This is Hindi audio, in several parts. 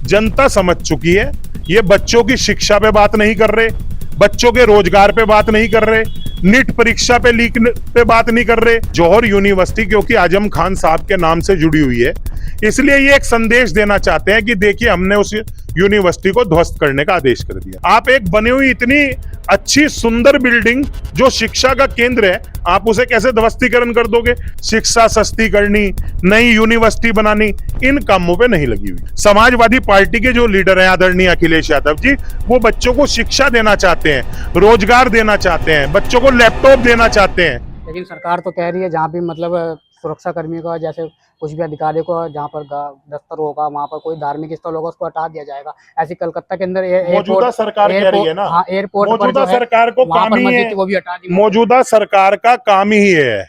जनता समझ चुकी है। ये बच्चों की शिक्षा पे बात नहीं कर रहे, बच्चों के रोजगार पे बात नहीं कर रहे, नीट परीक्षा पे लीक पे बात नहीं कर रहे। जौहर यूनिवर्सिटी क्योंकि आजम खान साहब के नाम से जुड़ी हुई है, इसलिए ये एक संदेश देना चाहते हैं कि देखिए हमने उस यूनिवर्सिटी को ध्वस्त करने का आदेश कर दिया। आप एक बनी हुई इतनी अच्छी सुंदर बिल्डिंग जो शिक्षा का केंद्र है, आप उसे कैसे ध्वस्तीकरण कर दोगे? शिक्षा सस्ती करनी, नई यूनिवर्सिटी बनानी, इन कामों पे नहीं लगी हुई। समाजवादी पार्टी के जो लीडर हैं आदरणीय अखिलेश यादव जी, वो बच्चों को शिक्षा देना चाहते हैं, रोजगार देना चाहते हैं, बच्चों को लैपटॉप देना चाहते हैं। लेकिन सरकार तो कह रही है जहाँ भी मतलब सुरक्षा कर्मियों का जैसे कुछ भी अधिकारी को जहाँ पर दफ्तर होगा वहाँ पर कोई धार्मिक स्थल होगा उसको हटा दिया जाएगा। ऐसी कलकत्ता के अंदर मौजूदा सरकार कह रही है ना, हाँ, एयरपोर्ट मौजूदा सरकार को काम ही है, वो भी हटा दी। मौजूदा सरकार का काम ही है।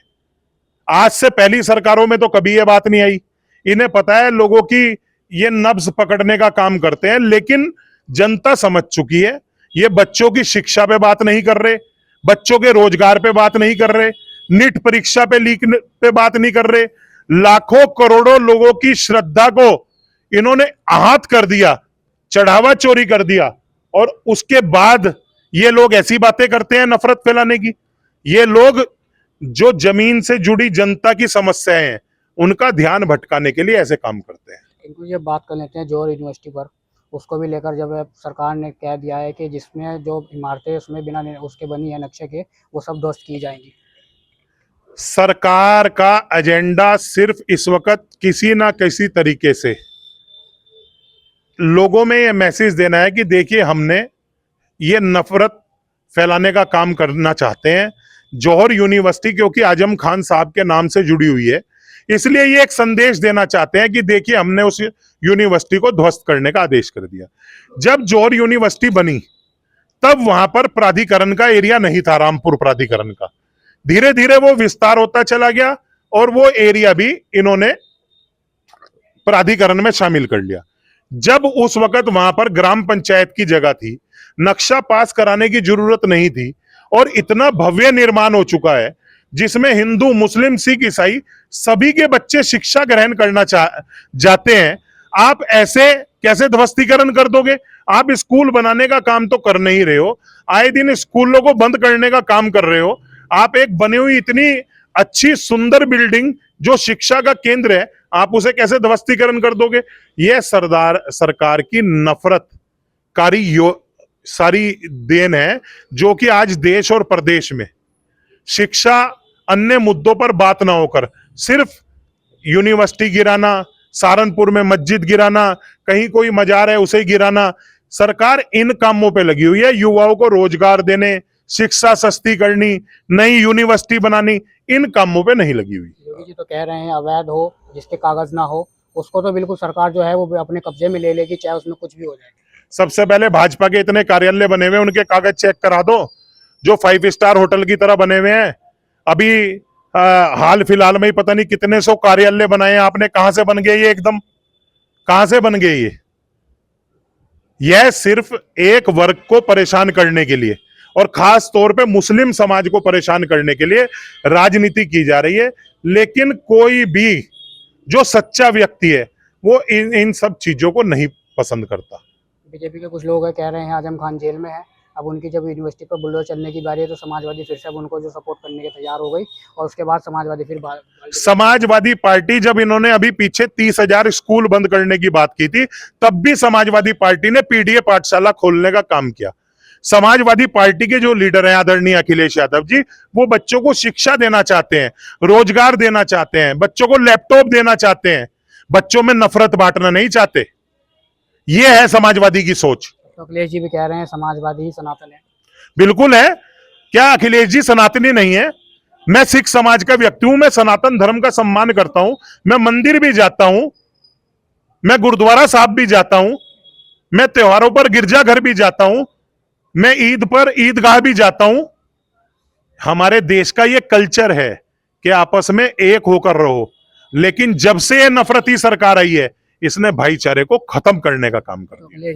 आज से पहली सरकारों में तो कभी ये बात नहीं आई। इन्हें पता है लोगों की ये नब्ज पकड़ने का काम करते हैं, लेकिन जनता समझ चुकी है। ये बच्चों की शिक्षा पे बात नहीं कर रहे, बच्चों के रोजगार पे बात नहीं कर रहे, नीट परीक्षा पे लीक पे बात नहीं कर रहे। लाखों करोड़ों लोगों की श्रद्धा को इन्होंने आहत कर दिया, चढ़ावा चोरी कर दिया, और उसके बाद ये लोग ऐसी बातें करते हैं नफरत फैलाने की। ये लोग जो जमीन से जुड़ी जनता की समस्याएं हैं उनका ध्यान भटकाने के लिए ऐसे काम करते हैं। इनको ये बात कर लेते हैं जौहर यूनिवर्सिटी पर, उसको भी लेकर जब सरकार ने कह दिया है कि जिसमें जो इमारतें उसमें बिना उसके बनी है नक्शे के, वो सब ध्वस्त की जाएंगी। सरकार का एजेंडा सिर्फ इस वक्त किसी ना किसी तरीके से लोगों में यह मैसेज देना है कि देखिए हमने ये नफरत फैलाने का काम करना चाहते हैं। जौहर यूनिवर्सिटी क्योंकि आजम खान साहब के नाम से जुड़ी हुई है, इसलिए ये एक संदेश देना चाहते हैं कि देखिए हमने उस यूनिवर्सिटी को ध्वस्त करने का आदेश कर दिया। जब जौहर यूनिवर्सिटी बनी तब वहां पर प्राधिकरण का एरिया नहीं था, रामपुर प्राधिकरण का। धीरे धीरे वो विस्तार होता चला गया और वो एरिया भी इन्होंने प्राधिकरण में शामिल कर लिया। जब उस वक्त वहां पर ग्राम पंचायत की जगह थी, नक्शा पास कराने की जरूरत नहीं थी, और इतना भव्य निर्माण हो चुका है जिसमें हिंदू, मुस्लिम, सिख, ईसाई सभी के बच्चे शिक्षा ग्रहण करना जाते हैं। आप ऐसे कैसे ध्वस्तीकरण कर दोगे? आप स्कूल बनाने का काम तो कर नहीं रहे हो, आए दिन स्कूलों को बंद करने का काम कर रहे हो। आप एक बनी हुई इतनी अच्छी सुंदर बिल्डिंग जो शिक्षा का केंद्र है, आप उसे कैसे ध्वस्तीकरण कर दोगे? यह सरकार की नफरतकारी सारी देन है, जो कि आज देश और प्रदेश में शिक्षा अन्य मुद्दों पर बात ना होकर सिर्फ यूनिवर्सिटी गिराना, सहारनपुर में मस्जिद गिराना, कहीं कोई मजार है उसे गिराना, सरकार इन कामों पे लगी हुई है। युवाओं को रोजगार देने, शिक्षा सस्ती करनी, नई यूनिवर्सिटी बनानी, इन कामों पे नहीं लगी हुई। योगी जी तो कह रहे हैं अवैध हो, जिसके कागज ना हो उसको तो बिल्कुल सरकार जो है वो अपने कब्जे में ले लेगी, चाहे उसमें कुछ भी हो जाए। सबसे पहले भाजपा के इतने कार्यालय बने हुए, उनके कागज चेक करा दो, जो 5 स्टार होटल की तरह बने हुए हैं। अभी हाल फिलहाल में ही पता नहीं कितने सौ कार्यालय बनाए हैं आपने। कहां से बन गए ये? एकदम कहां से बन गए ये? यह सिर्फ एक वर्ग को परेशान करने के लिए और खास तौर पे मुस्लिम समाज को परेशान करने के लिए राजनीति की जा रही है। लेकिन कोई भी जो सच्चा व्यक्ति है वो इन सब चीजों को नहीं पसंद करता। बीजेपी के कुछ लोग कह रहे हैं आजम खान जेल में है, अब उनकी जब यूनिवर्सिटी पर बुलडोजर चलने की बारी है तो समाजवादी फिर से अब उनको जो सपोर्ट करने के तैयार हो गई, और उसके बाद समाजवादी फिर समाजवादी पार्टी जब इन्होंने अभी पीछे 30,000 स्कूल बंद करने की बात की थी, तब भी समाजवादी पार्टी ने पीडीए पाठशाला खोलने का काम किया। समाजवादी पार्टी के जो लीडर हैं आदरणीय अखिलेश यादव जी, वो बच्चों को शिक्षा देना चाहते हैं, रोजगार देना चाहते हैं, बच्चों को लैपटॉप देना चाहते हैं, बच्चों में नफरत बांटना नहीं चाहते। ये है समाजवादी की सोच। तो अखिलेश जी भी कह रहे हैं समाजवादी ही सनातन है। बिल्कुल है। क्या अखिलेश जी सनातनी नहीं है? मैं सिख समाज का व्यक्ति हूं, मैं सनातन धर्म का सम्मान करता हूं, मैं मंदिर भी जाता हूं, मैं गुरुद्वारा साहब भी जाता हूं, मैं त्योहारों पर गिरजाघर भी जाता हूं, मैं ईद पर ईदगाह भी जाता हूं। हमारे देश का ये कल्चर है कि आपस में एक होकर रहो। लेकिन जब से ये नफरती सरकार आई है, इसने भाईचारे को खत्म करने का काम कर दिया।